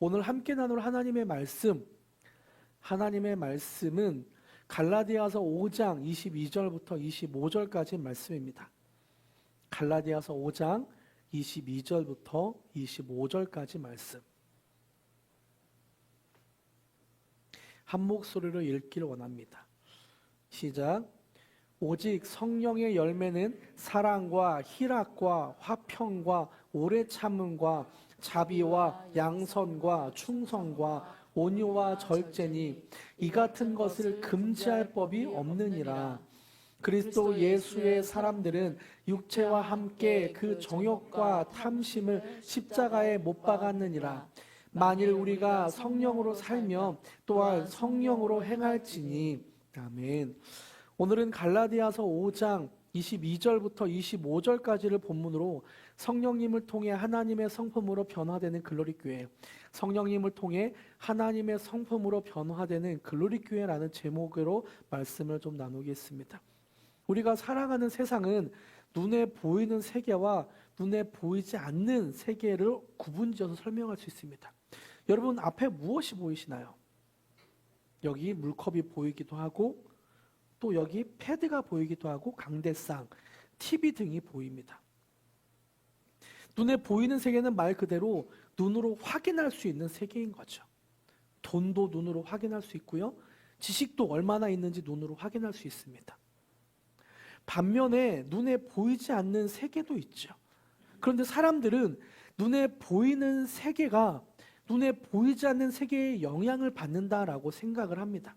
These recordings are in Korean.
오늘 함께 나눌 하나님의 말씀은 갈라디아서 5장 22절부터 25절까지 말씀입니다. 갈라디아서 5장 22절부터 25절까지 말씀. 한 목소리로 읽기를 원합니다. 시작. 오직 성령의 열매는 사랑과 희락과 화평과 오래 참음과 자비와 양선과 충성과 온유와 절제니 이 같은 것을 금지할 법이 없느니라. 그리스도 예수의 사람들은 육체와 함께 그 정욕과 탐심을 십자가에 못 박았느니라. 만일 우리가 성령으로 살면 또한 성령으로 행할지니. 아멘. 오늘은 갈라디아서 5장 22절부터 25절까지를 본문으로 성령님을 통해 하나님의 성품으로 변화되는 글로리교회, 성령님을 통해 하나님의 성품으로 변화되는 글로리교회라는 제목으로 말씀을 좀 나누겠습니다. 우리가 살아가는 세상은 눈에 보이는 세계와 눈에 보이지 않는 세계를 구분지어서 설명할 수 있습니다. 여러분 앞에 무엇이 보이시나요? 여기 물컵이 보이기도 하고 또 여기 패드가 보이기도 하고 강대상, TV 등이 보입니다. 눈에 보이는 세계는 말 그대로 눈으로 확인할 수 있는 세계인 거죠. 돈도 눈으로 확인할 수 있고요. 지식도 얼마나 있는지 눈으로 확인할 수 있습니다. 반면에 눈에 보이지 않는 세계도 있죠. 그런데 사람들은 눈에 보이는 세계가 눈에 보이지 않는 세계에 영향을 받는다라고 생각을 합니다.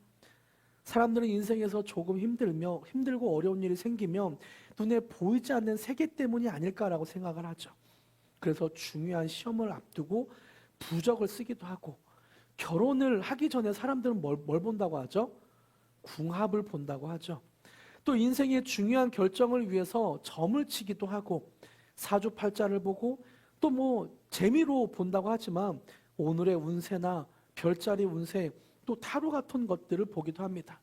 사람들은 인생에서 조금 힘들고 어려운 일이 생기면 눈에 보이지 않는 세계 때문이 아닐까라고 생각을 하죠. 그래서 중요한 시험을 앞두고 부적을 쓰기도 하고, 결혼을 하기 전에 사람들은 뭘 본다고 하죠? 궁합을 본다고 하죠. 또 인생의 중요한 결정을 위해서 점을 치기도 하고, 사주팔자를 보고, 또 재미로 본다고 하지만 오늘의 운세나 별자리 운세, 또 타로 같은 것들을 보기도 합니다.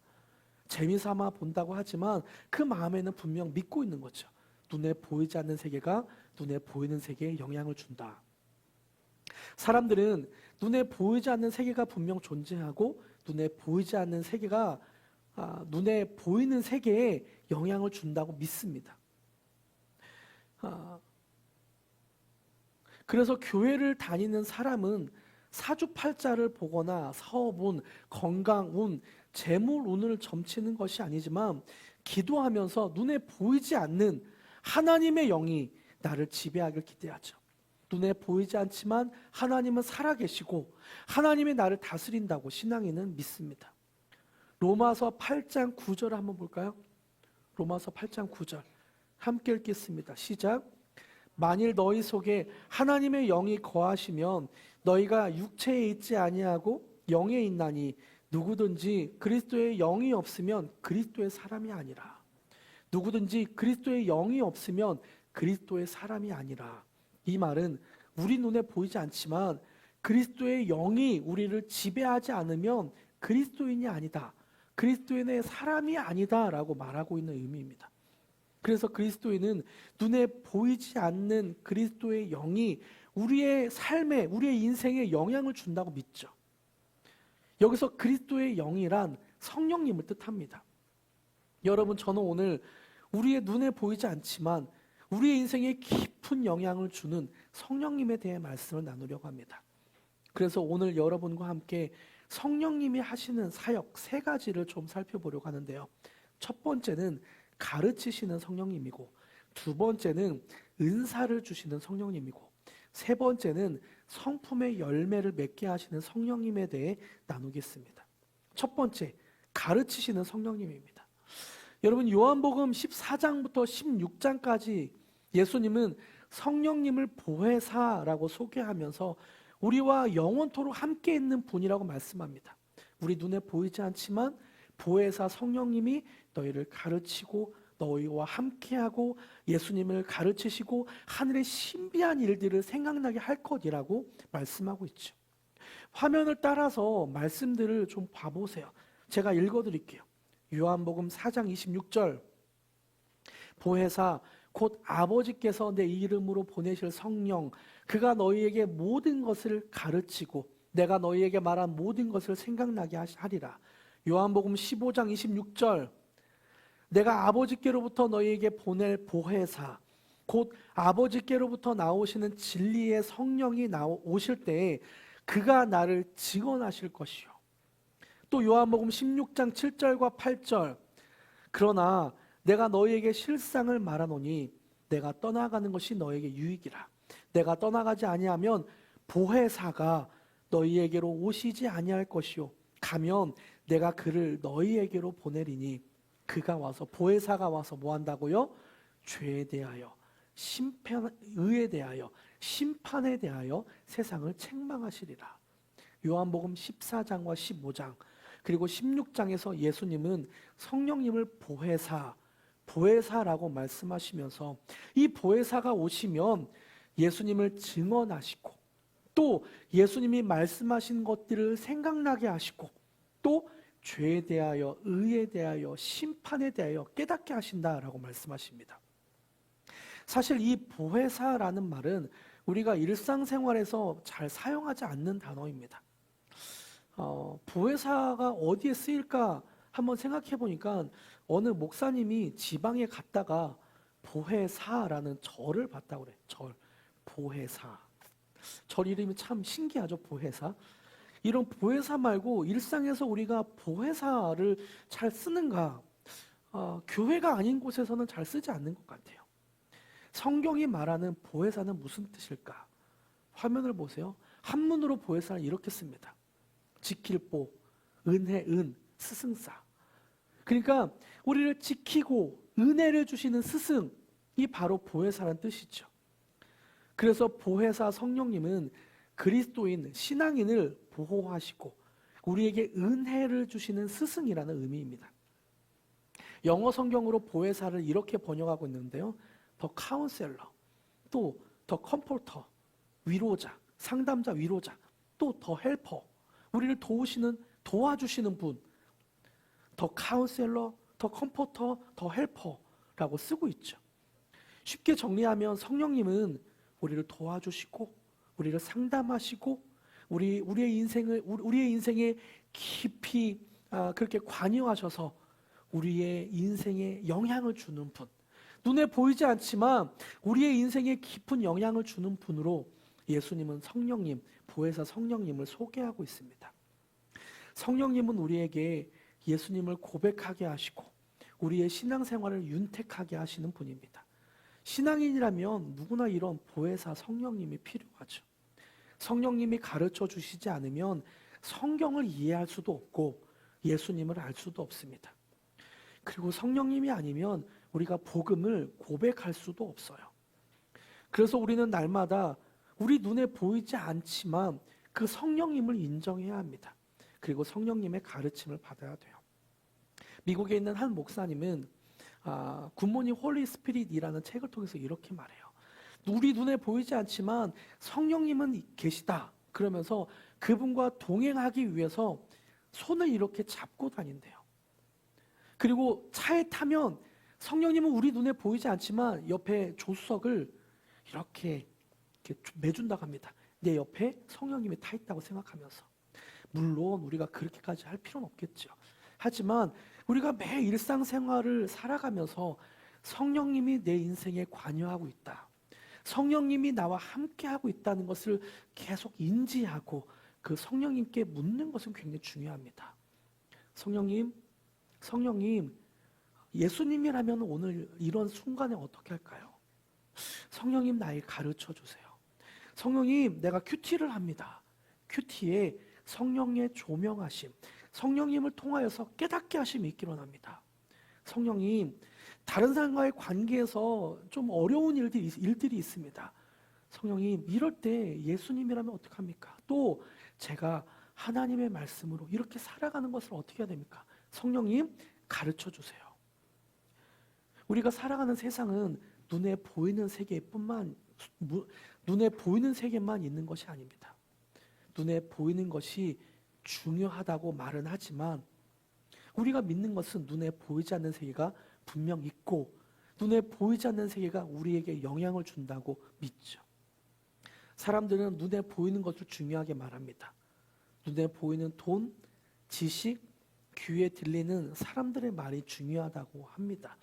재미삼아 본다고 하지만 그 마음에는 분명 믿고 있는 거죠. 눈에 보이지 않는 세계가 눈에 보이는 세계에 영향을 준다. 사람들은 눈에 보이지 않는 세계가 분명 존재하고 눈에 보이지 않는 세계가 눈에 보이는 세계에 영향을 준다고 믿습니다. 그래서 교회를 다니는 사람은 사주팔자를 보거나 사업운, 건강운, 재물운을 점치는 것이 아니지만 기도하면서 눈에 보이지 않는 하나님의 영이 나를 지배하길 기대하죠. 눈에 보이지 않지만 하나님은 살아계시고 하나님이 나를 다스린다고 신앙인은 믿습니다. 로마서 8장 9절을 한번 볼까요? 로마서 8장 9절 함께 읽겠습니다. 시작. 만일 너희 속에 하나님의 영이 거하시면 너희가 육체에 있지 아니하고 영에 있나니 누구든지 그리스도의 영이 없으면 그리스도의 사람이 아니라. 누구든지 그리스도의 영이 없으면 그리스도의 사람이 아니라. 이 말은 우리 눈에 보이지 않지만 그리스도의 영이 우리를 지배하지 않으면 그리스도인이 아니다, 그리스도인의 사람이 아니다 라고 말하고 있는 의미입니다. 그래서 그리스도인은 눈에 보이지 않는 그리스도의 영이 우리의 삶에, 우리의 인생에 영향을 준다고 믿죠. 여기서 그리스도의 영이란 성령님을 뜻합니다. 여러분, 저는 오늘 우리의 눈에 보이지 않지만 우리의 인생에 깊은 영향을 주는 성령님에 대해 말씀을 나누려고 합니다. 그래서 오늘 여러분과 함께 성령님이 하시는 사역 3가지를 좀 살펴보려고 하는데요. 첫 번째는 가르치시는 성령님이고, 두 번째는 은사를 주시는 성령님이고, 세 번째는 성품의 열매를 맺게 하시는 성령님에 대해 나누겠습니다. 첫 번째, 가르치시는 성령님입니다. 여러분, 요한복음 14장부터 16장까지 예수님은 성령님을 보혜사라고 소개하면서 우리와 영원토록 함께 있는 분이라고 말씀합니다. 우리 눈에 보이지 않지만 보혜사 성령님이 너희를 가르치고 너희와 함께하고 예수님을 가르치시고 하늘의 신비한 일들을 생각나게 할 것이라고 말씀하고 있죠. 화면을 따라서 말씀들을 좀 봐보세요. 제가 읽어드릴게요. 요한복음 4장 26절, 보혜사 곧 아버지께서 내 이름으로 보내실 성령, 그가 너희에게 모든 것을 가르치고 내가 너희에게 말한 모든 것을 생각나게 하리라. 요한복음 15장 26절, 내가 아버지께로부터 너희에게 보낼 보혜사, 곧 아버지께로부터 나오시는 진리의 성령이 오실 때에 그가 나를 증언하실 것이요. 또 요한복음 16장 7절과 8절, 그러나 내가 너희에게 실상을 말하노니 내가 떠나가는 것이 너에게 유익이라. 내가 떠나가지 아니하면 보혜사가 너희에게로 오시지 아니할 것이요, 가면 내가 그를 너희에게로 보내리니 그가 와서, 보혜사가 와서 뭐 한다고요? 죄에 대하여, 의에 대하여, 심판에 대하여 세상을 책망하시리라. 요한복음 14장과 15장 그리고 16장에서 예수님은 성령님을 보혜사라고 말씀하시면서 이 보혜사가 오시면 예수님을 증언하시고, 또 예수님이 말씀하신 것들을 생각나게 하시고, 또 죄에 대하여, 의에 대하여, 심판에 대하여 깨닫게 하신다라고 말씀하십니다. 사실 이 보혜사라는 말은 우리가 일상생활에서 잘 사용하지 않는 단어입니다. 보혜사가 어디에 쓰일까 한번 생각해 보니까 어느 목사님이 지방에 갔다가 보혜사라는 절을 봤다고 그래. 보혜사. 절 이름이 참 신기하죠, 보혜사. 이런 보혜사 말고 일상에서 우리가 보혜사를 잘 쓰는가? 교회가 아닌 곳에서는 잘 쓰지 않는 것 같아요. 성경이 말하는 보혜사는 무슨 뜻일까? 화면을 보세요. 한문으로 보혜사는 이렇게 씁니다. 지킬 보, 은혜, 스승사. 그러니까 우리를 지키고 은혜를 주시는 스승이 바로 보혜사라는 뜻이죠. 그래서 보혜사 성령님은 그리스도인, 신앙인을 보호하시고 우리에게 은혜를 주시는 스승이라는 의미입니다. 영어 성경으로 보혜사를 이렇게 번역하고 있는데요. 더 카운셀러, 또 더 컴포터, 위로자, 상담자, 위로자, 또 더 헬퍼, 우리를 도와주시는 분, 더 카운셀러, 더 컴포터, 더 헬퍼라고 쓰고 있죠. 쉽게 정리하면 성령님은 우리를 도와주시고 우리를 상담하시고 우리의 인생에 깊이 그렇게 관여하셔서 우리의 인생에 영향을 주는 분, 눈에 보이지 않지만 우리의 인생에 깊은 영향을 주는 분으로 예수님은 성령님, 보혜사 성령님을 소개하고 있습니다. 성령님은 우리에게 예수님을 고백하게 하시고 우리의 신앙생활을 윤택하게 하시는 분입니다. 신앙인이라면 누구나 이런 보혜사 성령님이 필요하죠. 성령님이 가르쳐 주시지 않으면 성경을 이해할 수도 없고 예수님을 알 수도 없습니다. 그리고 성령님이 아니면 우리가 복음을 고백할 수도 없어요. 그래서 우리는 날마다 우리 눈에 보이지 않지만 그 성령님을 인정해야 합니다. 그리고 성령님의 가르침을 받아야 돼요. 미국에 있는 한 목사님은 굿모닝 홀리 스피릿이라는 책을 통해서 이렇게 말해요. 우리 눈에 보이지 않지만 성령님은 계시다. 그러면서 그분과 동행하기 위해서 손을 이렇게 잡고 다닌대요. 그리고 차에 타면 성령님은 우리 눈에 보이지 않지만 옆에 조수석을 이렇게 매준다고 합니다. 내 옆에 성령님이 타 있다고 생각하면서. 물론 우리가 그렇게까지 할 필요는 없겠죠. 하지만 우리가 매 일상생활을 살아가면서 성령님이 내 인생에 관여하고 있다, 성령님이 나와 함께하고 있다는 것을 계속 인지하고 그 성령님께 묻는 것은 굉장히 중요합니다. 성령님, 예수님이라면 오늘 이런 순간에 어떻게 할까요? 성령님, 나에게 가르쳐 주세요. 성령님, 내가 큐티를 합니다. 큐티에 성령의 조명하심, 성령님을 통하여서 깨닫게 하심이 있기로 합니다. 성령님, 다른 사람과의 관계에서 좀 어려운 일들이 있습니다. 성령님, 이럴 때 예수님이라면 어떡합니까? 또 제가 하나님의 말씀으로 이렇게 살아가는 것을 어떻게 해야 됩니까? 성령님, 가르쳐 주세요. 우리가 살아가는 세상은 눈에 보이는 세계만 있는 것이 아닙니다. 눈에 보이는 것이 중요하다고 말은 하지만 우리가 믿는 것은 눈에 보이지 않는 세계가 분명 있고 눈에 보이지 않는 세계가 우리에게 영향을 준다고 믿죠. 사람들은 눈에 보이는 것을 중요하게 말합니다. 눈에 보이는 돈, 지식, 귀에 들리는 사람들의 말이 중요하다고 합니다.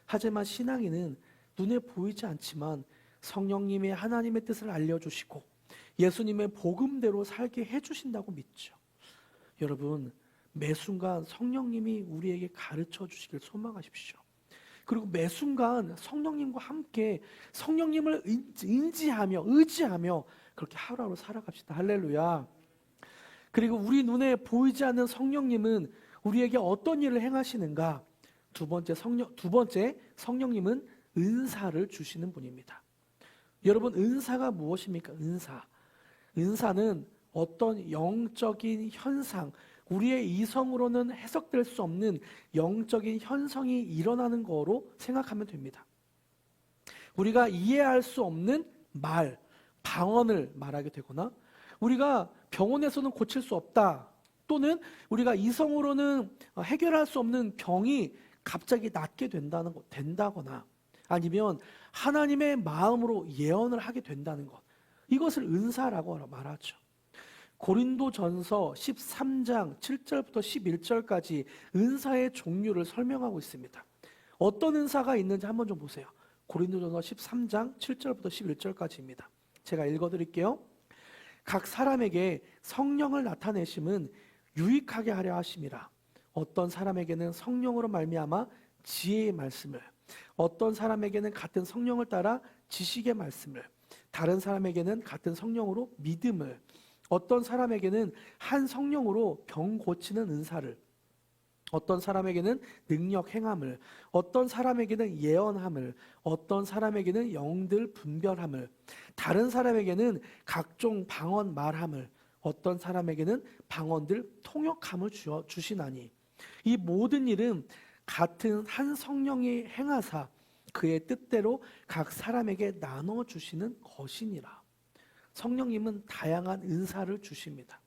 하지만 신앙인은 눈에 보이지 않지만 성령님이 하나님의 뜻을 알려주시고 예수님의 복음대로 살게 해주신다고 믿죠. 여러분, 매 순간 성령님이 우리에게 가르쳐 주시길 소망하십시오. 그리고 매 순간 성령님과 함께 성령님을 인지하며 의지하며 그렇게 하루하루 살아갑시다. 할렐루야. 그리고 우리 눈에 보이지 않는 성령님은 우리에게 어떤 일을 행하시는가? 두 번째 성령님은 은사를 주시는 분입니다. 여러분, 은사가 무엇입니까? 은사는 어떤 영적인 현상, 우리의 이성으로는 해석될 수 없는 영적인 현상이 일어나는 거로 생각하면 됩니다. 우리가 이해할 수 없는 방언을 말하게 되거나 되거나 병원에서는 고칠 수 없다, 또는 우리가 이성으로는 해결할 수 없는 병이 갑자기 낫게 된다거나 아니면 하나님의 마음으로 예언을 하게 된다는 것, 이것을 은사라고 말하죠. 고린도전서 13장 7절부터 11절까지 은사의 종류를 설명하고 있습니다. 어떤 은사가 있는지 한번 좀 보세요. 고린도전서 13장 7절부터 11절까지입니다. 제가 읽어드릴게요. 각 사람에게 성령을 나타내심은 유익하게 하려 하심이라. 어떤 사람에게는 성령으로 말미암아 지혜의 말씀을, 어떤 사람에게는 같은 성령을 따라 지식의 말씀을, 다른 사람에게는 같은 성령으로 믿음을, 어떤 사람에게는 한 성령으로 병 고치는 은사를, 어떤 사람에게는 능력 행함을, 어떤 사람에게는 예언함을, 어떤 사람에게는 영들 분별함을, 다른 사람에게는 각종 방언 말함을, 어떤 사람에게는 방언들 통역함을 주시나니 이 모든 일은 같은 한 성령이 행하사 그의 뜻대로 각 사람에게 나눠주시는 것이니라. 성령님은 다양한 은사를 주십니다.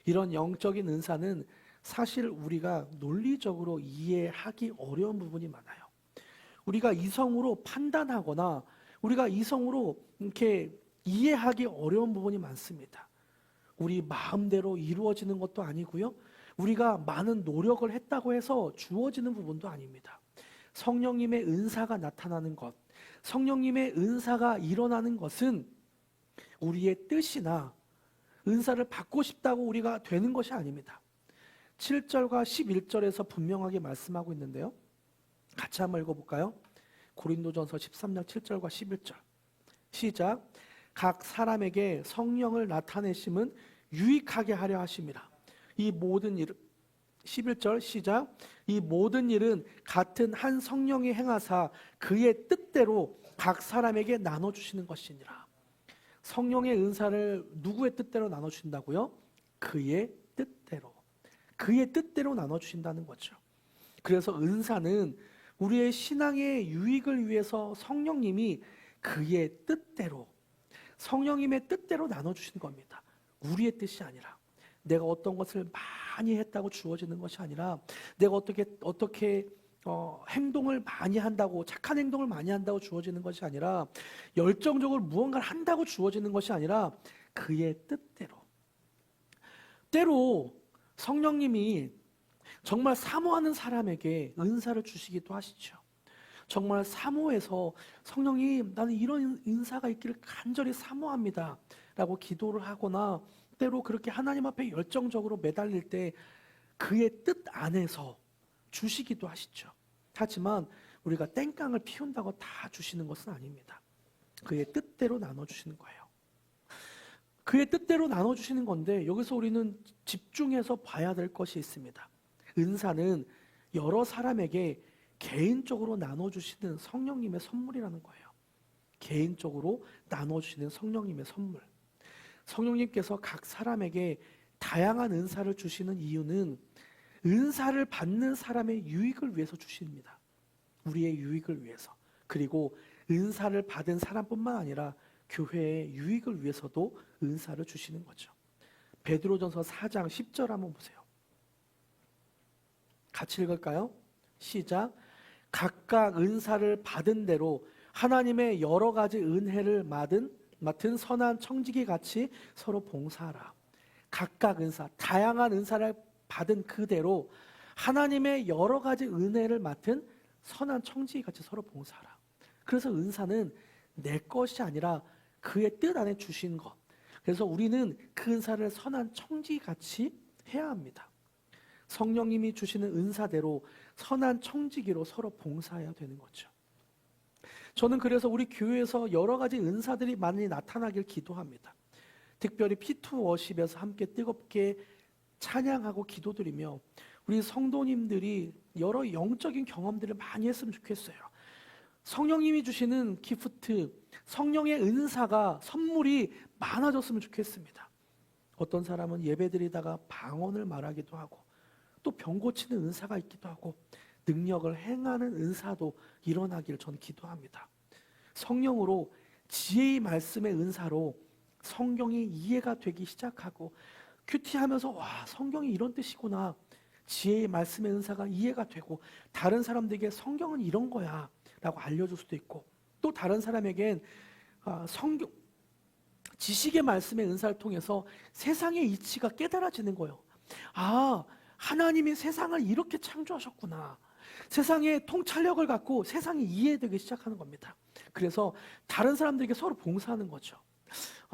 이런 영적인 은사는 사실 우리가 논리적으로 이해하기 어려운 부분이 많아요. 우리가 이성으로 판단하거나 우리가 이성으로 이렇게 이해하기 어려운 부분이 많습니다. 우리 마음대로 이루어지는 것도 아니고요, 우리가 많은 노력을 했다고 해서 주어지는 부분도 아닙니다. 성령님의 은사가 나타나는 것, 성령님의 은사가 일어나는 것은 우리의 뜻이나 은사를 받고 싶다고 우리가 되는 것이 아닙니다. 7절과 11절에서 분명하게 말씀하고 있는데요, 같이 한번 읽어볼까요? 고린도전서 13장 7절과 11절 시작. 각 사람에게 성령을 나타내심은 유익하게 하려 하심이라. 이 모든 일은 11절 시작. 이 모든 일은 같은 한 성령이 행하사 그의 뜻대로 각 사람에게 나눠주시는 것이니라. 성령의 은사를 누구의 뜻대로 나눠주신다고요? 그의 뜻대로. 그의 뜻대로 나눠주신다는 거죠. 그래서 은사는 우리의 신앙의 유익을 위해서 성령님이 그의 뜻대로, 성령님의 뜻대로 나눠주시는 겁니다. 우리의 뜻이 아니라, 내가 어떤 것을 많이 했다고 주어지는 것이 아니라, 내가 어떻게 행동을 많이 한다고, 착한 행동을 많이 한다고 주어지는 것이 아니라, 열정적으로 무언가를 한다고 주어지는 것이 아니라 그의 뜻대로. 때로 성령님이 정말 사모하는 사람에게 은사를 주시기도 하시죠. 정말 사모해서 성령님, 나는 이런 은사가 있기를 간절히 사모합니다 라고 기도를 하거나, 때로 그렇게 하나님 앞에 열정적으로 매달릴 때 그의 뜻 안에서 주시기도 하시죠. 하지만 우리가 땡깡을 피운다고 다 주시는 것은 아닙니다. 그의 뜻대로 나눠주시는 거예요. 그의 뜻대로 나눠주시는 건데, 여기서 우리는 집중해서 봐야 될 것이 있습니다. 은사는 여러 사람에게 개인적으로 나눠주시는 성령님의 선물이라는 거예요. 개인적으로 나눠주시는 성령님의 선물. 성령님께서 각 사람에게 다양한 은사를 주시는 이유는 은사를 받는 사람의 유익을 위해서 주십니다. 우리의 유익을 위해서. 그리고 은사를 받은 사람뿐만 아니라 교회의 유익을 위해서도 은사를 주시는 거죠. 베드로전서 4장 10절 한번 보세요. 같이 읽을까요? 시작. 각각 은사를 받은 대로 하나님의 여러 가지 은혜를 맡은 선한 청지기 같이 서로 봉사하라. 각각 은사, 다양한 은사를 받은 그대로 하나님의 여러 가지 은혜를 맡은 선한 청지기같이 서로 봉사하라. 그래서 은사는 내 것이 아니라 그의 뜻 안에 주신 것. 그래서 우리는 그 은사를 선한 청지기같이 해야 합니다. 성령님이 주시는 은사대로 선한 청지기로 서로 봉사해야 되는 거죠. 저는 그래서 우리 교회에서 여러 가지 은사들이 많이 나타나길 기도합니다. 특별히 P2 워십에서 함께 뜨겁게 찬양하고 기도드리며 우리 성도님들이 여러 영적인 경험들을 많이 했으면 좋겠어요. 성령님이 주시는 기프트, 성령의 은사가, 선물이 많아졌으면 좋겠습니다. 어떤 사람은 예배드리다가 방언을 말하기도 하고 또 병 고치는 은사가 있기도 하고 능력을 행하는 은사도 일어나기를 저는 기도합니다. 성령으로 지혜의 말씀의 은사로 성경이 이해가 되기 시작하고 큐티하면서 와, 성경이 이런 뜻이구나. 지혜의 말씀의 은사가 이해가 되고 다른 사람들에게 성경은 이런 거야 라고 알려줄 수도 있고 또 다른 사람에겐 성경 지식의 말씀의 은사를 통해서 세상의 이치가 깨달아지는 거예요. 아, 하나님이 세상을 이렇게 창조하셨구나. 세상의 통찰력을 갖고 세상이 이해되기 시작하는 겁니다. 그래서 다른 사람들에게 서로 봉사하는 거죠.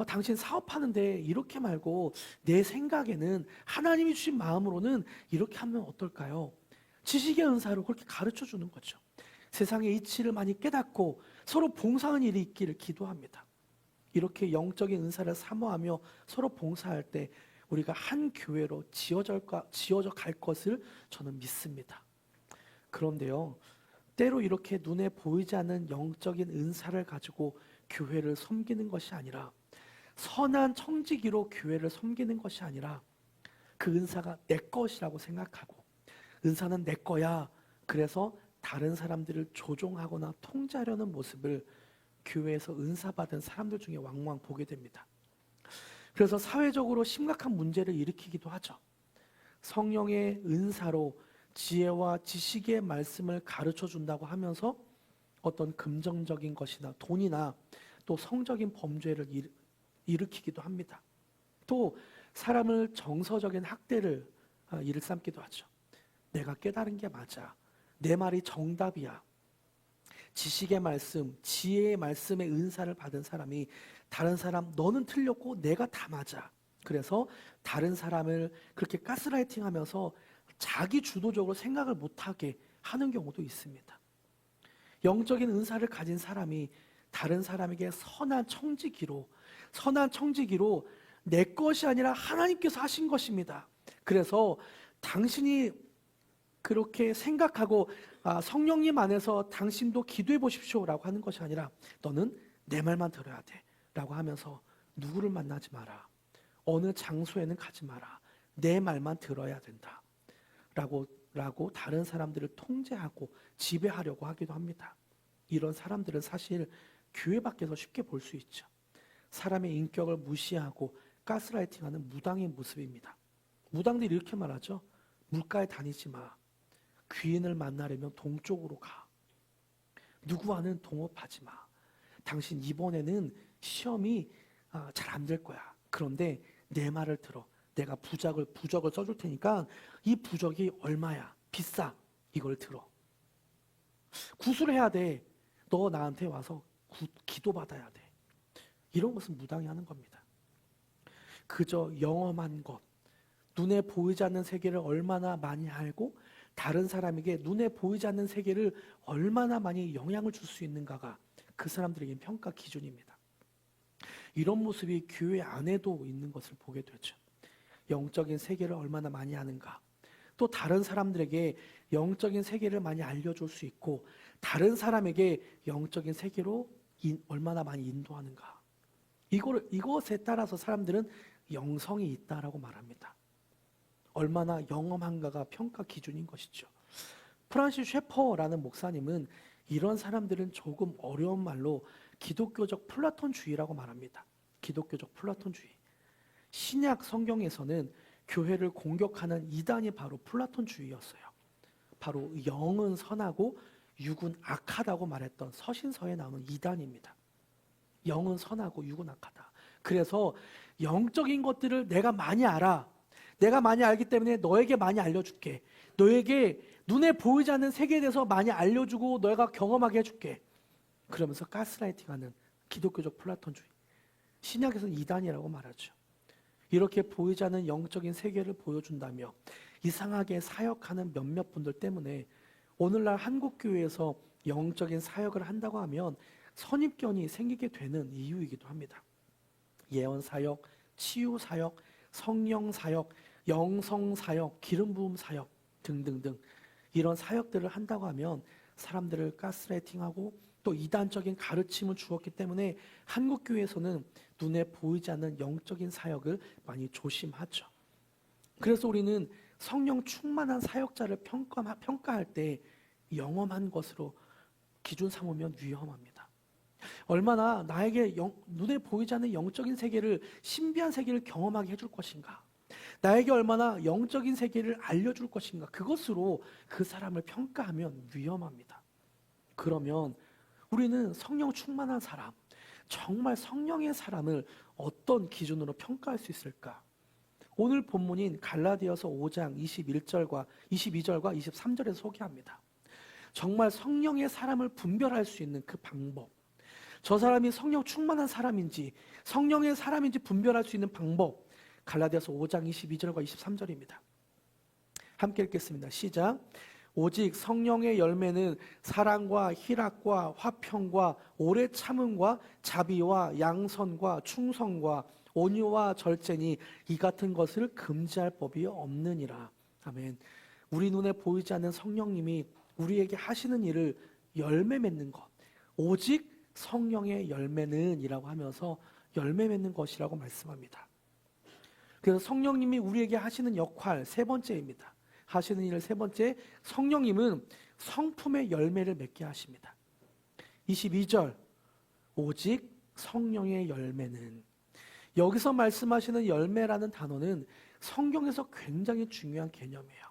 당신 사업하는데 이렇게 말고 내 생각에는 하나님이 주신 마음으로는 이렇게 하면 어떨까요? 지식의 은사로 그렇게 가르쳐 주는 거죠. 세상의 이치를 많이 깨닫고 서로 봉사하는 일이 있기를 기도합니다. 이렇게 영적인 은사를 사모하며 서로 봉사할 때 우리가 한 교회로 지어져 갈 것을 저는 믿습니다. 그런데요, 때로 이렇게 눈에 보이지 않는 영적인 은사를 가지고 교회를 섬기는 것이 아니라 선한 청지기로 교회를 섬기는 것이 아니라 그 은사가 내 것이라고 생각하고 은사는 내 거야. 그래서 다른 사람들을 조종하거나 통제하려는 모습을 교회에서 은사받은 사람들 중에 왕왕 보게 됩니다. 그래서 사회적으로 심각한 문제를 일으키기도 하죠. 성령의 은사로 지혜와 지식의 말씀을 가르쳐 준다고 하면서 어떤 금전적인 것이나 돈이나 또 성적인 범죄를 일으키기도 합니다. 또 사람을 정서적인 학대를 일삼기도 하죠. 내가 깨달은 게 맞아. 내 말이 정답이야. 지식의 말씀, 지혜의 말씀의 은사를 받은 사람이 다른 사람 너는 틀렸고 내가 다 맞아. 그래서 다른 사람을 그렇게 가스라이팅하면서 자기 주도적으로 생각을 못하게 하는 경우도 있습니다. 영적인 은사를 가진 사람이 다른 사람에게 선한 청지기로 내 것이 아니라 하나님께서 하신 것입니다. 그래서 당신이 그렇게 생각하고 성령님 안에서 당신도 기도해 보십시오라고 하는 것이 아니라 너는 내 말만 들어야 돼 라고 하면서 누구를 만나지 마라. 어느 장소에는 가지 마라. 내 말만 들어야 된다. 라고 다른 사람들을 통제하고 지배하려고 하기도 합니다. 이런 사람들은 사실 교회 밖에서 쉽게 볼 수 있죠. 사람의 인격을 무시하고 가스라이팅하는 무당의 모습입니다. 무당들이 이렇게 말하죠. 물가에 다니지 마. 귀인을 만나려면 동쪽으로 가. 누구와는 동업하지 마. 당신 이번에는 시험이 잘 안 될 거야. 그런데 내 말을 들어. 내가 부적을 써줄 테니까 이 부적이 얼마야? 비싸. 이걸 들어. 구술을 해야 돼. 너 나한테 와서 기도받아야 돼. 이런 것은 무당이 하는 겁니다. 그저 영험한 것, 눈에 보이지 않는 세계를 얼마나 많이 알고 다른 사람에게 눈에 보이지 않는 세계를 얼마나 많이 영향을 줄 수 있는가가 그 사람들에게 평가 기준입니다. 이런 모습이 교회 안에도 있는 것을 보게 되죠. 영적인 세계를 얼마나 많이 아는가, 또 다른 사람들에게 영적인 세계를 많이 알려줄 수 있고 다른 사람에게 영적인 세계로 얼마나 많이 인도하는가, 이것에 따라서 사람들은 영성이 있다라고 말합니다. 얼마나 영험한가가 평가 기준인 것이죠. 프란시스 셰퍼라는 목사님은 이런 사람들은 조금 어려운 말로 기독교적 플라톤주의라고 말합니다. 기독교적 플라톤주의. 신약 성경에서는 교회를 공격하는 이단이 바로 플라톤주의였어요. 바로 영은 선하고 육은 악하다고 말했던 서신서에 나오는 이단입니다. 영은 선하고 육은 악하다. 그래서 영적인 것들을 내가 많이 알아. 내가 많이 알기 때문에 너에게 많이 알려줄게. 너에게 눈에 보이지 않는 세계에 대해서 많이 알려주고 너희가 경험하게 해줄게. 그러면서 가스라이팅하는 기독교적 플라톤주의. 신약에서는 이단이라고 말하죠. 이렇게 보이지 않는 영적인 세계를 보여준다며 이상하게 사역하는 몇몇 분들 때문에 오늘날 한국교회에서 영적인 사역을 한다고 하면 선입견이 생기게 되는 이유이기도 합니다. 예언사역, 치유사역, 성령사역, 영성사역, 기름부음사역 등등등 이런 사역들을 한다고 하면 사람들을 가스라이팅하고 또 이단적인 가르침을 주었기 때문에 한국교회에서는 눈에 보이지 않는 영적인 사역을 많이 조심하죠. 그래서 우리는 성령 충만한 사역자를 평가할 때 영험한 것으로 기준 삼으면 위험합니다. 얼마나 나에게 눈에 보이지 않는 영적인 세계를, 신비한 세계를 경험하게 해줄 것인가, 나에게 얼마나 영적인 세계를 알려줄 것인가, 그것으로 그 사람을 평가하면 위험합니다. 그러면 우리는 성령 충만한 사람, 정말 성령의 사람을 어떤 기준으로 평가할 수 있을까? 오늘 본문인 갈라디아서 5장 22절과 23절에서 소개합니다. 정말 성령의 사람을 분별할 수 있는 그 방법, 저 사람이 성령 충만한 사람인지 성령의 사람인지 분별할 수 있는 방법, 갈라디아서 5장 22절과 23절입니다. 함께 읽겠습니다. 시작. 오직 성령의 열매는 사랑과 희락과 화평과 오래 참음과 자비와 양선과 충성과 온유와 절제니 이 같은 것을 금지할 법이 없느니라. 아멘. 우리 눈에 보이지 않는 성령님이 우리에게 하시는 일을 열매 맺는 것, 오직 성령의 열매는 이라고 하면서 열매 맺는 것이라고 말씀합니다. 그래서 성령님이 우리에게 하시는 역할 세 번째입니다. 하시는 일 세 번째, 성령님은 성품의 열매를 맺게 하십니다. 22절, 오직 성령의 열매는, 여기서 말씀하시는 열매라는 단어는 성경에서 굉장히 중요한 개념이에요.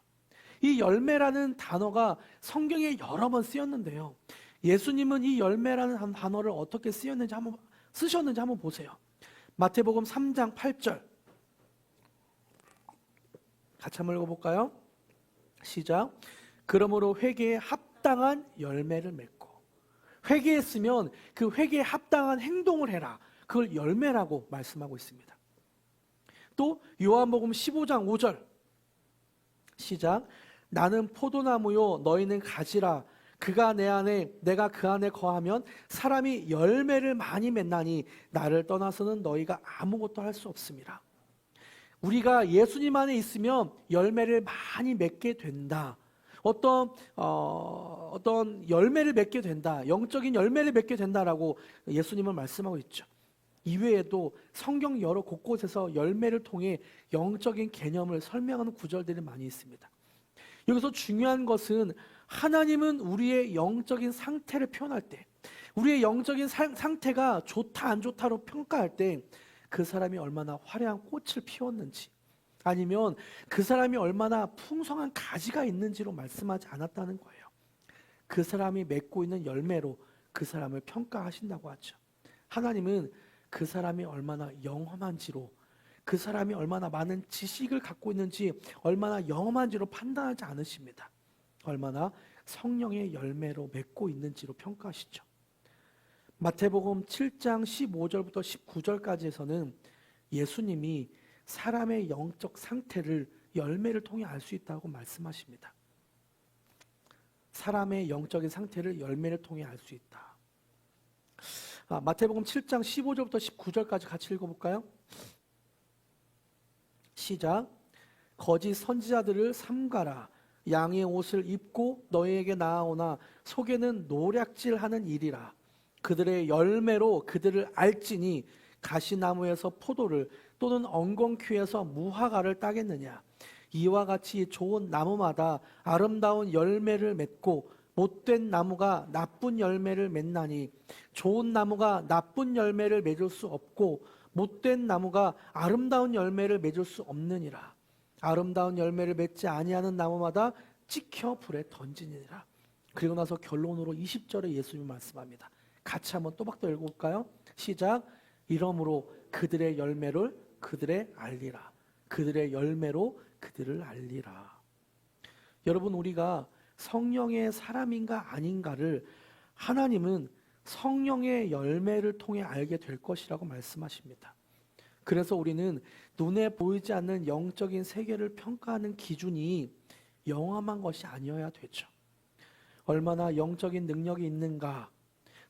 이 열매라는 단어가 성경에 여러 번 쓰였는데요, 예수님은 이 열매라는 단어를 어떻게 쓰셨는지 한번 보세요. 마태복음 3장 8절 같이 한번 읽어볼까요? 시작. 그러므로 회개에 합당한 열매를 맺고, 회개했으면 그 회개에 합당한 행동을 해라, 그걸 열매라고 말씀하고 있습니다. 또 요한복음 15장 5절 시작. 나는 포도나무요 너희는 가지라, 그가 내 안에 내가 그 안에 거하면 사람이 열매를 많이 맺나니 나를 떠나서는 너희가 아무것도 할 수 없습니다. 우리가 예수님 안에 있으면 열매를 많이 맺게 된다. 어떤 열매를 맺게 된다. 영적인 열매를 맺게 된다라고 예수님은 말씀하고 있죠. 이외에도 성경 여러 곳곳에서 열매를 통해 영적인 개념을 설명하는 구절들이 많이 있습니다. 여기서 중요한 것은 하나님은 우리의 영적인 상태를 표현할 때, 우리의 영적인 상태가 좋다 안 좋다로 평가할 때 그 사람이 얼마나 화려한 꽃을 피웠는지, 아니면 그 사람이 얼마나 풍성한 가지가 있는지로 말씀하지 않았다는 거예요. 그 사람이 맺고 있는 열매로 그 사람을 평가하신다고 하죠. 하나님은 그 사람이 얼마나 영험한지로, 그 사람이 얼마나 많은 지식을 갖고 있는지, 얼마나 영험한지로 판단하지 않으십니다. 얼마나 성령의 열매로 맺고 있는지로 평가하시죠. 마태복음 7장 15절부터 19절까지에서는 예수님이 사람의 영적 상태를 열매를 통해 알 수 있다고 말씀하십니다. 사람의 영적인 상태를 열매를 통해 알 수 있다. 마태복음 7장 15절부터 19절까지 같이 읽어볼까요? 시작. 거짓 선지자들을 삼가라. 양의 옷을 입고 너희에게 나아오나 속에는 노략질하는 일이라. 그들의 열매로 그들을 알지니 가시나무에서 포도를 또는 엉겅퀴에서 무화과를 따겠느냐. 이와 같이 좋은 나무마다 아름다운 열매를 맺고 못된 나무가 나쁜 열매를 맺나니 좋은 나무가 나쁜 열매를 맺을 수 없고 못된 나무가 아름다운 열매를 맺을 수 없느니라. 아름다운 열매를 맺지 아니하는 나무마다 찍혀 불에 던지니라. 그리고 나서 결론으로 20절에 예수님이 말씀합니다. 같이 한번 또박또 읽어볼까요? 시작. 이러므로 그들의 열매를 그들의 알리라. 그들의 열매로 그들을 알리라. 여러분, 우리가 성령의 사람인가 아닌가를 하나님은 성령의 열매를 통해 알게 될 것이라고 말씀하십니다. 그래서 우리는 눈에 보이지 않는 영적인 세계를 평가하는 기준이 영험한 것이 아니어야 되죠. 얼마나 영적인 능력이 있는가,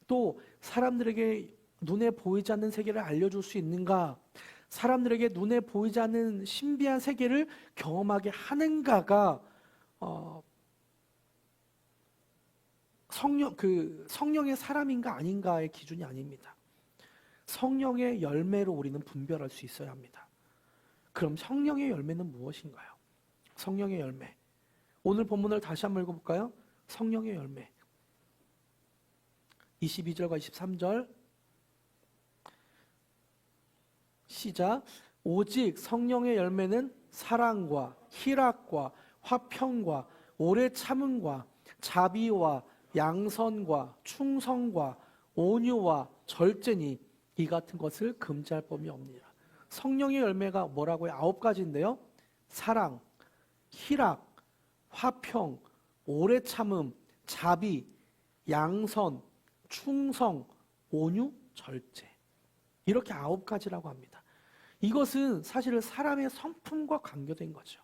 또 사람들에게 눈에 보이지 않는 세계를 알려줄 수 있는가, 사람들에게 눈에 보이지 않는 신비한 세계를 경험하게 하는가가 성령의 사람인가 아닌가의 기준이 아닙니다. 성령의 열매로 우리는 분별할 수 있어야 합니다. 그럼 성령의 열매는 무엇인가요? 성령의 열매. 오늘 본문을 다시 한번 읽어볼까요? 성령의 열매. 22절과 23절 시작. 오직 성령의 열매는 사랑과 희락과 화평과 오래 참음과 자비와 양선과 충성과 온유와 절제니 이 같은 것을 금지할 법이 없느니라. 성령의 열매가 뭐라고요? 9가지인데요. 사랑, 희락, 화평, 오래 참음, 자비, 양선, 충성, 온유, 절제. 이렇게 9가지라고 합니다. 이것은 사실은 사람의 성품과 관계된 거죠.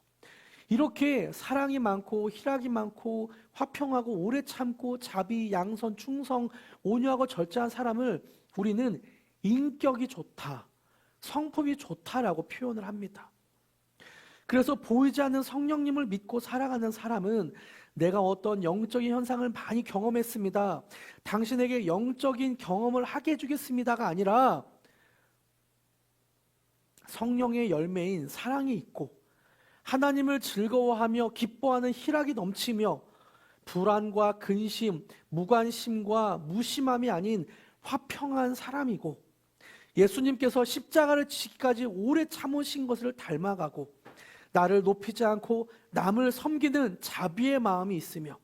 이렇게 사랑이 많고 희락이 많고 화평하고 오래 참고 자비, 양선, 충성, 온유하고 절제한 사람을 우리는 인격이 좋다, 성품이 좋다라고 표현을 합니다. 그래서 보이지 않는 성령님을 믿고 살아가는 사람은 내가 어떤 영적인 현상을 많이 경험했습니다, 당신에게 영적인 경험을 하게 해주겠습니다가 아니라 성령의 열매인 사랑이 있고 하나님을 즐거워하며 기뻐하는 희락이 넘치며 불안과 근심, 무관심과 무심함이 아닌 화평한 사람이고 예수님께서 십자가를 지기까지 오래 참으신 것을 닮아가고 나를 높이지 않고 남을 섬기는 자비의 마음이 있으며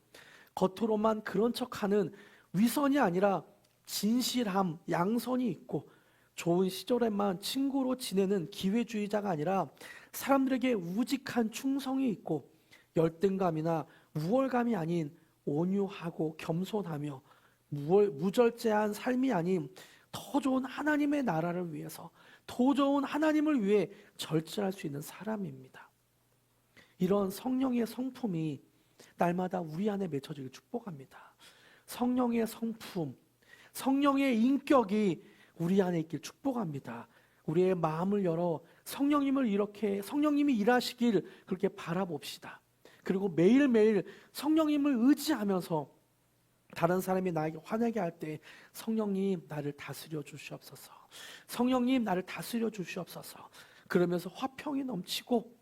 겉으로만 그런 척하는 위선이 아니라 진실함, 양선이 있고 좋은 시절에만 친구로 지내는 기회주의자가 아니라 사람들에게 우직한 충성이 있고 열등감이나 우월감이 아닌 온유하고 겸손하며 무절제한 삶이 아닌 더 좋은 하나님의 나라를 위해서, 더 좋은 하나님을 위해 절제할 수 있는 사람입니다. 이런 성령의 성품이 날마다 우리 안에 맺혀지길 축복합니다. 성령의 성품, 성령의 인격이 우리 안에 있길 축복합니다. 우리의 마음을 열어 성령님이 일하시길 그렇게 바라봅시다. 그리고 매일매일 성령님을 의지하면서 다른 사람이 나에게 화내게 할 때 성령님 나를 다스려 주시옵소서, 성령님 나를 다스려 주시옵소서 그러면서 화평이 넘치고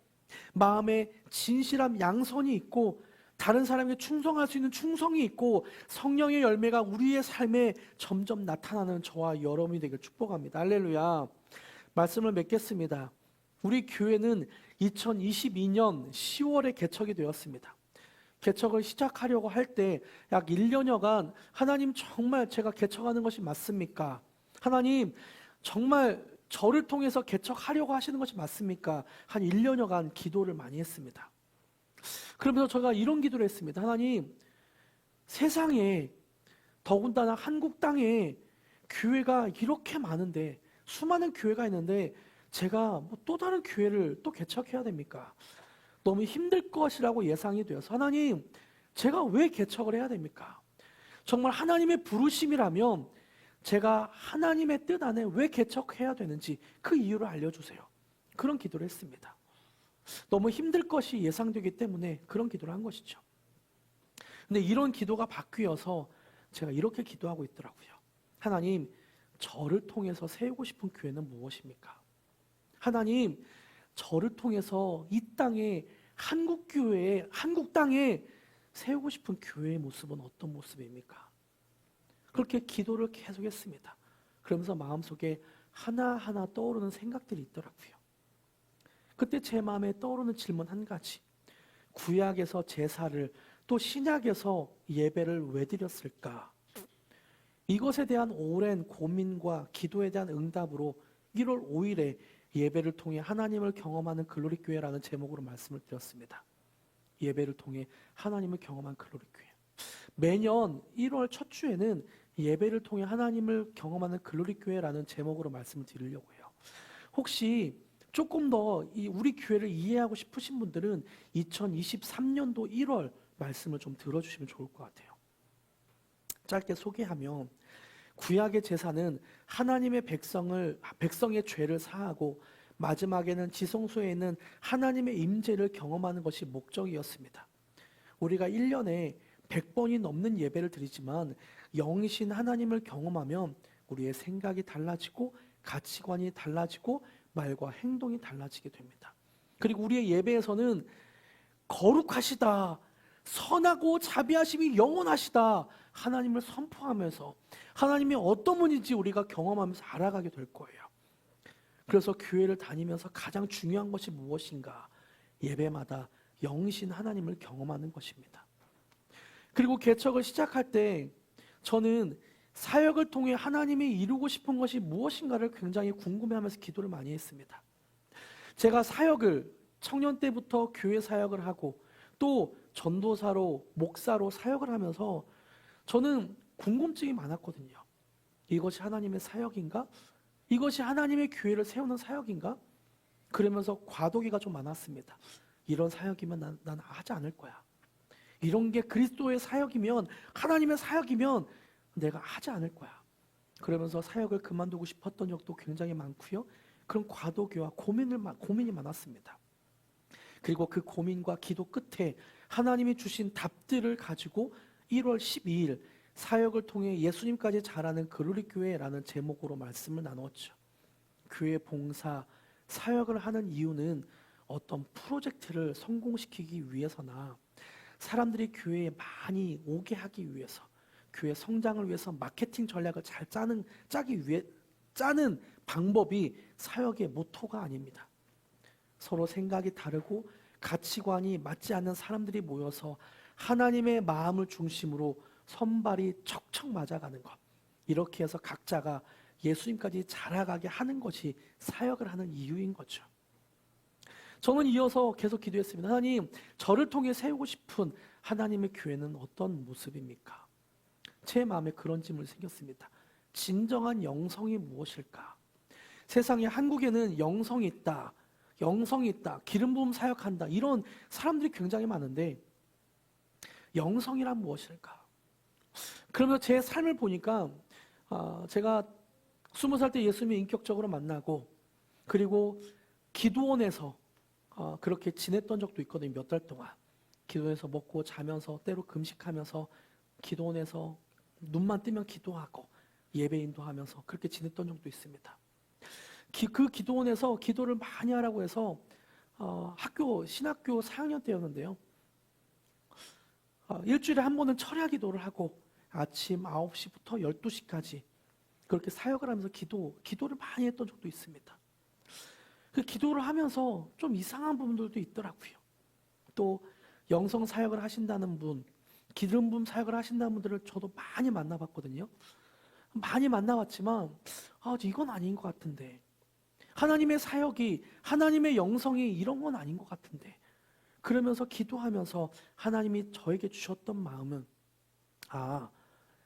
마음에 진실함, 양선이 있고 다른 사람에게 충성할 수 있는 충성이 있고 성령의 열매가 우리의 삶에 점점 나타나는 저와 여러분이 되길 축복합니다. 할렐루야. 말씀을 맺겠습니다. 우리 교회는 2022년 10월에 개척이 되었습니다. 개척을 시작하려고 할 때 약 1년여간 하나님 정말 제가 개척하는 것이 맞습니까? 하나님 정말 저를 통해서 개척하려고 하시는 것이 맞습니까? 한 1년여간 기도를 많이 했습니다. 그러면서 제가 이런 기도를 했습니다. 하나님, 세상에 더군다나 한국 땅에 교회가 이렇게 많은데 수많은 교회가 있는데 제가 또 다른 교회를 또 개척해야 됩니까? 너무 힘들 것이라고 예상이 되어서 하나님, 제가 왜 개척을 해야 됩니까? 정말 하나님의 부르심이라면 제가 하나님의 뜻 안에 왜 개척해야 되는지 그 이유를 알려주세요. 그런 기도를 했습니다. 너무 힘들 것이 예상되기 때문에 그런 기도를 한 것이죠. 근데 이런 기도가 바뀌어서 제가 이렇게 기도하고 있더라고요. 하나님, 저를 통해서 세우고 싶은 교회는 무엇입니까? 하나님, 저를 통해서 이 땅에 한국 교회에, 한국 땅에 세우고 싶은 교회의 모습은 어떤 모습입니까? 그렇게 기도를 계속했습니다. 그러면서 마음속에 하나하나 떠오르는 생각들이 있더라고요. 그때 제 마음에 떠오르는 질문 한 가지. 구약에서 제사를 또 신약에서 예배를 왜 드렸을까? 이것에 대한 오랜 고민과 기도에 대한 응답으로 1월 5일에 예배를 통해 하나님을 경험하는 글로리 교회라는 제목으로 말씀을 드렸습니다. 예배를 통해 하나님을 경험한 글로리 교회. 매년 1월 첫 주에는 예배를 통해 하나님을 경험하는 글로리 교회라는 제목으로 말씀을 드리려고 해요. 혹시 조금 더 우리 교회를 이해하고 싶으신 분들은 2023년도 1월 말씀을 좀 들어주시면 좋을 것 같아요. 짧게 소개하면 구약의 제사는 하나님의 백성의 죄를 사하고 마지막에는 지성소에 있는 하나님의 임재를 경험하는 것이 목적이었습니다. 우리가 1년에 100번이 넘는 예배를 드리지만 영이신 하나님을 경험하면 우리의 생각이 달라지고 가치관이 달라지고 말과 행동이 달라지게 됩니다. 그리고 우리의 예배에서는 거룩하시다, 선하고 자비하심이 영원하시다 하나님을 선포하면서 하나님이 어떤 분인지 우리가 경험하면서 알아가게 될 거예요. 그래서 교회를 다니면서 가장 중요한 것이 무엇인가? 예배마다 영이신 하나님을 경험하는 것입니다. 그리고 개척을 시작할 때 저는 사역을 통해 하나님이 이루고 싶은 것이 무엇인가를 굉장히 궁금해하면서 기도를 많이 했습니다. 제가 사역을 청년 때부터 교회 사역을 하고 또 전도사로 목사로 사역을 하면서 저는 궁금증이 많았거든요. 이것이 하나님의 사역인가? 이것이 하나님의 교회를 세우는 사역인가? 그러면서 과도기가 좀 많았습니다. 이런 사역이면 난 하지 않을 거야. 이런 게 그리스도의 사역이면, 하나님의 사역이면 내가 하지 않을 거야. 그러면서 사역을 그만두고 싶었던 적도 굉장히 많고요. 그런 과도기와 고민이 많았습니다. 그리고 그 고민과 기도 끝에 하나님이 주신 답들을 가지고 1월 12일 사역을 통해 예수님까지 자라는 글로리 교회라는 제목으로 말씀을 나눴죠. 교회 봉사, 사역을 하는 이유는 어떤 프로젝트를 성공시키기 위해서나 사람들이 교회에 많이 오게 하기 위해서, 교회 성장을 위해서 마케팅 전략을 잘 짜는 방법이 사역의 모토가 아닙니다. 서로 생각이 다르고 가치관이 맞지 않는 사람들이 모여서 하나님의 마음을 중심으로 선발이 척척 맞아가는 것, 이렇게 해서 각자가 예수님까지 자라가게 하는 것이 사역을 하는 이유인 거죠. 저는 이어서 계속 기도했습니다. 하나님, 저를 통해 세우고 싶은 하나님의 교회는 어떤 모습입니까? 제 마음에 그런 질문이 생겼습니다. 진정한 영성이 무엇일까? 세상에, 한국에는 영성이 있다, 기름 부음 사역한다, 이런 사람들이 굉장히 많은데 영성이란 무엇일까? 그러면서 제 삶을 보니까 제가 20살 때 예수님을 인격적으로 만나고, 그리고 기도원에서 그렇게 지냈던 적도 있거든요. 몇 달 동안 기도원에서 먹고 자면서 때로 금식하면서 기도원에서 눈만 뜨면 기도하고 예배인도 하면서 그렇게 지냈던 적도 있습니다. 그 기도원에서 기도를 많이 하라고 해서 신학교 4학년 때였는데요. 일주일에 한 번은 철야 기도를 하고 아침 9시부터 12시까지 그렇게 사역을 하면서 기도를 많이 했던 적도 있습니다. 그 기도를 하면서 좀 이상한 부분들도 있더라고요. 또 영성 사역을 하신다는 분, 기름 부음 사역을 하신다는 분들을 저도 많이 만나봤거든요. 많이 만나봤지만 이건 아닌 것 같은데, 하나님의 사역이, 하나님의 영성이 이런 건 아닌 것 같은데, 그러면서 기도하면서 하나님이 저에게 주셨던 마음은,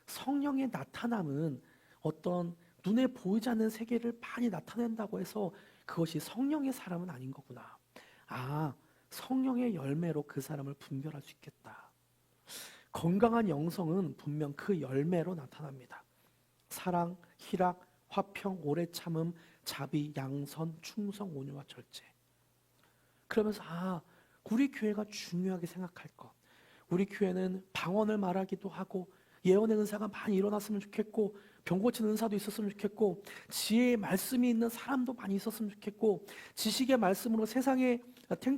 성령의 나타남은 어떤 눈에 보이지 않는 세계를 많이 나타낸다고 해서 그것이 성령의 사람은 아닌 거구나. 성령의 열매로 그 사람을 분별할 수 있겠다. 건강한 영성은 분명 그 열매로 나타납니다. 사랑, 희락, 화평, 오래 참음, 자비, 양선, 충성, 온유와 절제. 그러면서 우리 교회가 중요하게 생각할 것, 우리 교회는 방언을 말하기도 하고 예언의 은사가 많이 일어났으면 좋겠고, 병 고치는 은사도 있었으면 좋겠고, 지혜의 말씀이 있는 사람도 많이 있었으면 좋겠고, 지식의 말씀으로 세상의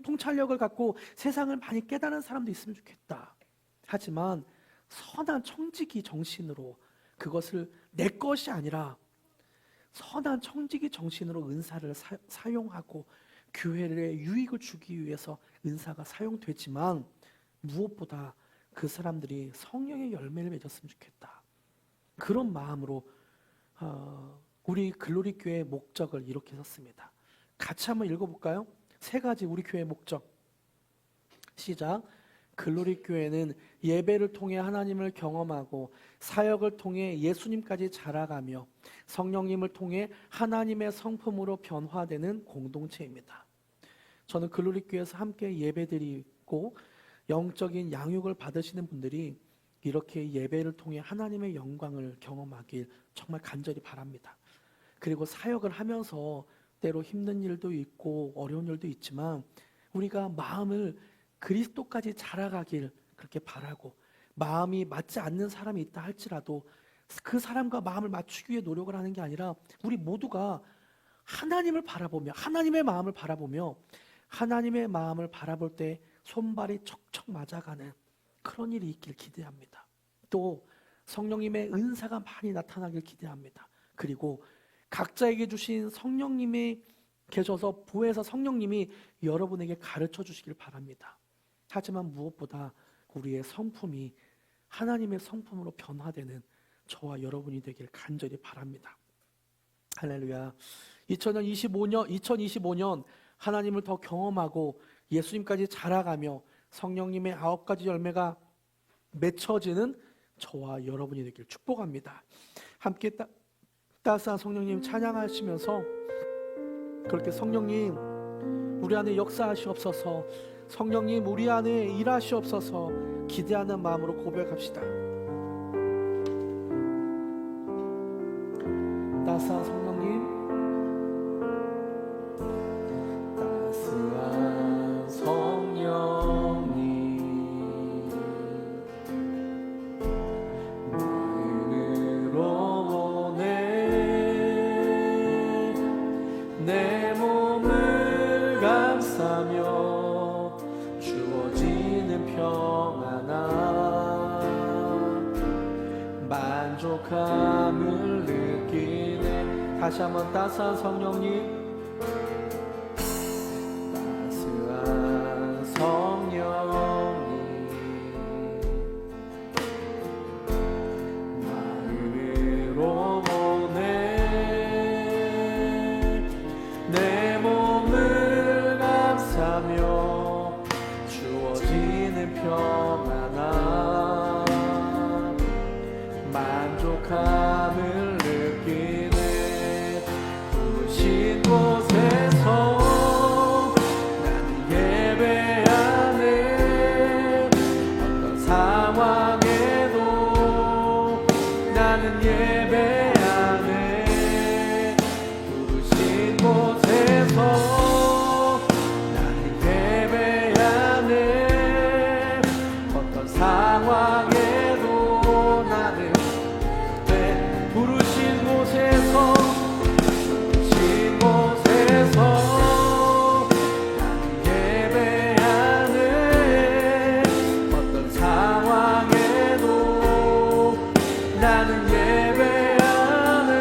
통찰력을 갖고 세상을 많이 깨달은 사람도 있으면 좋겠다. 하지만 선한 청지기 정신으로, 그것을 내 것이 아니라 선한 청지기 정신으로 은사를 사용하고 교회에 유익을 주기 위해서 은사가 사용되지만, 무엇보다 그 사람들이 성령의 열매를 맺었으면 좋겠다. 그런 마음으로 우리 글로리 교회의 목적을 이렇게 썼습니다. 같이 한번 읽어볼까요? 세 가지 우리 교회의 목적. 시작. 글로리 교회는 예배를 통해 하나님을 경험하고 사역을 통해 예수님까지 자라가며 성령님을 통해 하나님의 성품으로 변화되는 공동체입니다. 저는 글로리 교회에서 함께 예배드리고 영적인 양육을 받으시는 분들이 이렇게 예배를 통해 하나님의 영광을 경험하길 정말 간절히 바랍니다. 그리고 사역을 하면서 때로 힘든 일도 있고 어려운 일도 있지만 우리가 마음을 그리스도까지 자라가길 그렇게 바라고, 마음이 맞지 않는 사람이 있다 할지라도 그 사람과 마음을 맞추기 위해 노력을 하는 게 아니라 우리 모두가 하나님을 바라보며 하나님의 마음을 바라보며 하나님의 마음을 바라볼 때 손발이 척척 맞아가는 그런 일이 있길 기대합니다. 또 성령님의 은사가 많이 나타나길 기대합니다. 그리고 각자에게 주신 성령님이 계셔서 부에서 성령님이 여러분에게 가르쳐 주시길 바랍니다. 하지만 무엇보다 우리의 성품이 하나님의 성품으로 변화되는 저와 여러분이 되길 간절히 바랍니다. 할렐루야. 2025년 하나님을 더 경험하고 예수님까지 자라가며 성령님의 9가지 열매가 맺혀지는 저와 여러분이 되길 축복합니다. 함께 따스한 성령님 찬양하시면서 그렇게 성령님 우리 안에 역사하시옵소서, 성령님 우리 안에 일하시옵소서 기대하는 마음으로 고백합시다. 따스한 성령님, 따스한 성령님 마음으로 내 몸을 감싸며 주어지는 평안함 만족함을 느끼네. 다시 한번 따스한 성령님, 따스한 성령님 마음으로 내 몸을 감싸며 주어지는 평안함 만족함을 느끼네. 부르신 곳에서 나는 예배하네. 어떤 상황에도 나는 예배하네. 부르신 곳에서 나는 예배하네. 어떤 상황에도 나는 부르신 곳에서 나는 예배하네. 어떤 상황에도 나는 예배하네.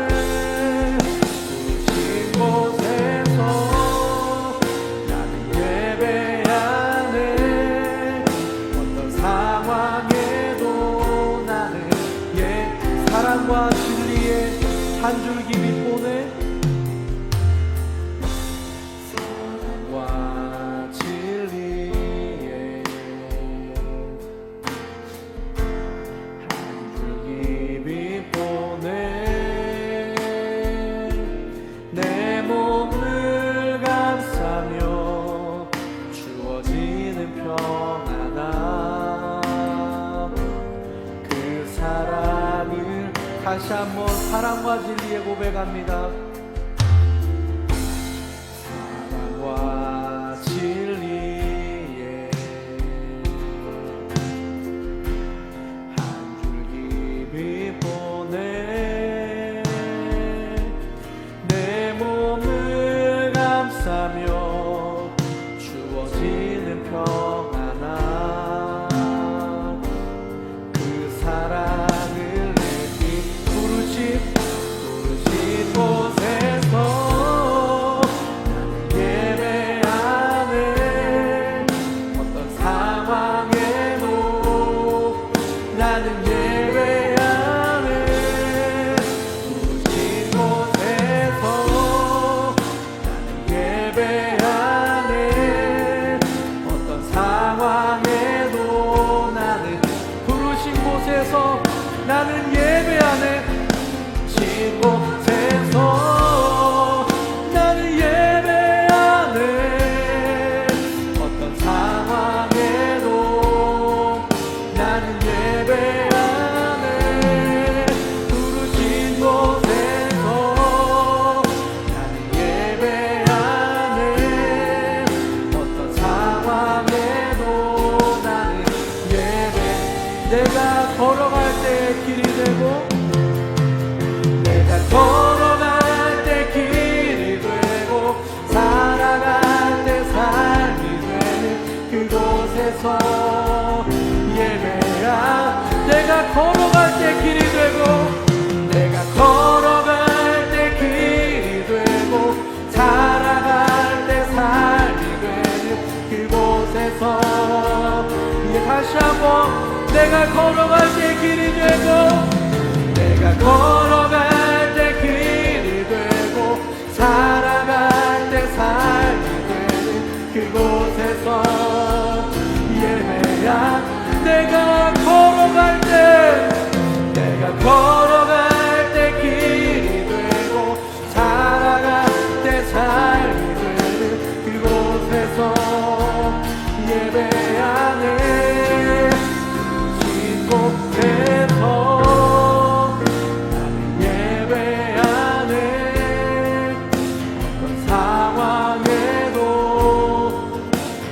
부르신 곳에서 나는 예배하네. 어떤 상황에도 나는 사랑과 진리의 한 줄기 빛보내. 사랑과 진리의 한 줄기 빛보내. 내 몸을 감싸며 주어지는 평안함 그 사랑을 다시 한번 사랑과 진리에 고백합니다. 사랑과 진리의 한 줄기 빛보내. 내 몸을 감싸며 주어지는 평안함 그 사랑을 부르신 곳에 걸어갈 때 길이 되고 내가 걸어갈 때 길이 되고 살아갈 때 삶이 되는 그곳에서 이제 다시 한번 내가 걸어갈 때 길이 되고 내가 걸어갈 때 길이 되고 살아갈 때 삶이 되는 그곳에서 예배야 내가 걸어갈 때 내가 걸어갈 때 길이 되고 살아갈 때 삶이 되는 그곳에서 예배하네 진 곳에서 나는 예배하네 어떤 상황에도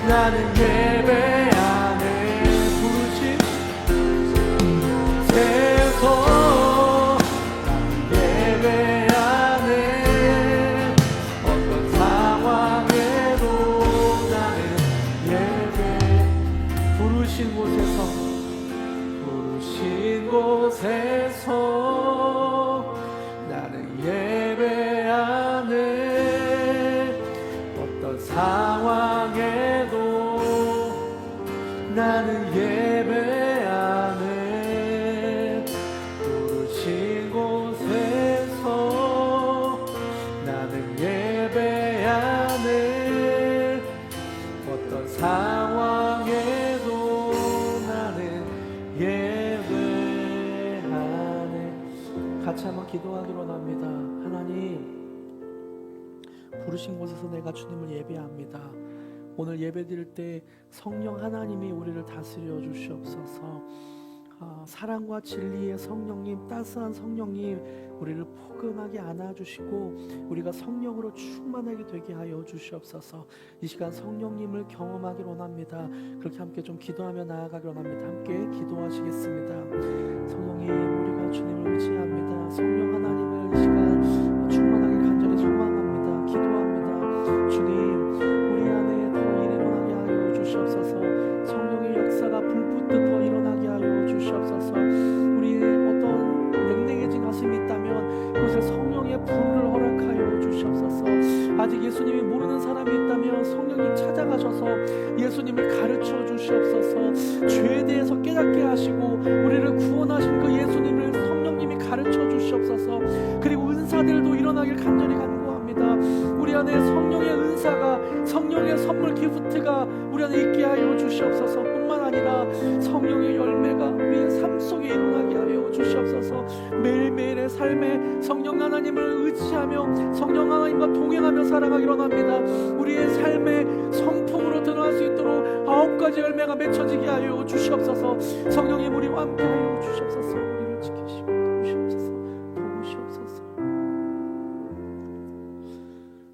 나는 예배하네 부르신 곳에서 예배하네 어떤 상황에도 나는 예배 부르신 곳에서 나는 예배하네 어떤 상황에도 나는 예배하네 부르신 곳에서 나는 예배하네 어떤 상황에도 나는 예배하네 같이 한번 기도하기로 합니다. 하나님 부르신 곳에서 내가 주님을 예배합니다. 오늘 예배드릴 때 성령 하나님이 우리를 다스려 주시옵소서. 사랑과 진리의 성령님, 따스한 성령님 우리를 포근하게 안아주시고 우리가 성령으로 충만하게 되게 하여 주시옵소서. 이 시간 성령님을 경험하기로 합니다. 그렇게 함께 좀 기도하며 나아가기로 합니다. 함께 기도하시겠습니다. 성령님 우리가 주님을 의지합니다. 성령 하나님을 이 시간 충만하게 간절히 소망합니다. 기도합니다. 주님 우리 안에 더 일어나게 하여 주시옵소서. 성령의 역사가 불붙듯 더 일어나게 하여 주시옵소서. 우리의 어떤 냉랭해진 가슴이 있다면 그것에 성령의 불을 허락하여 주시옵소서. 아직 예수님이 모르는 사람이 있다면 성령님 찾아가셔서 예수님을 가르쳐 주시옵소서. 죄에 대해서 깨닫게 하시고 우리를 구원하신 그 예수님을 성령님이 가르쳐 주시옵소서. 그리고 은사들도 일어나길 간절히 간구합니다. 우리 안에 성령의 은사가 성령의 선물 기프트가 우리 안에 있게 하여 주시옵소서. 뿐만 아니라 성령의 열매가 우리의 삶 속에 일어나게 하여 주시옵소서. 매일매일의 삶에 성령 하나님을 의지하며 성령 하나님과 동행하며 살아가기로 합니다. 우리의 삶의 성품으로 드러날 수 있도록 9가지 열매가 맺혀지게 하여 주시옵소서. 성령님 우리와 함께 하여 주시옵소서. 우리를 지키시고 도우시옵소서.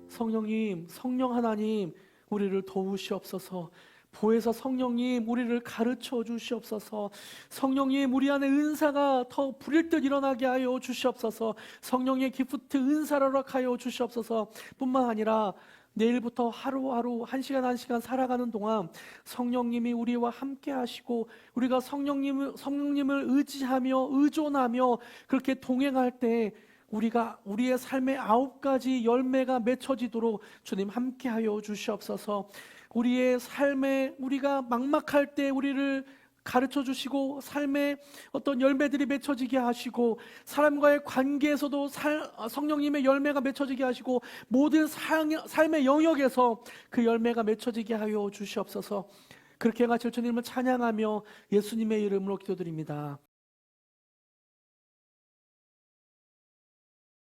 성령님, 성령 하나님 우리를 도우시옵소서. 보혜사 성령님 우리를 가르쳐 주시옵소서. 성령님 우리 안에 은사가 더 부릴 듯 일어나게 하여 주시옵소서. 성령의 기프트 은사를 허락하여 주시옵소서. 뿐만 아니라 내일부터 하루하루 한 시간 한 시간 살아가는 동안 성령님이 우리와 함께 하시고 우리가 성령님을 의지하며 의존하며 그렇게 동행할 때 우리가 우리의 삶의 9가지 열매가 맺혀지도록 주님 함께하여 주시옵소서. 우리의 삶에 우리가 막막할 때 우리를 가르쳐 주시고 삶의 어떤 열매들이 맺혀지게 하시고 사람과의 관계에서도 성령님의 열매가 맺혀지게 하시고 모든 삶의 영역에서 그 열매가 맺혀지게 하여 주시옵소서. 그렇게 하실 주님을 찬양하며 예수님의 이름으로 기도드립니다.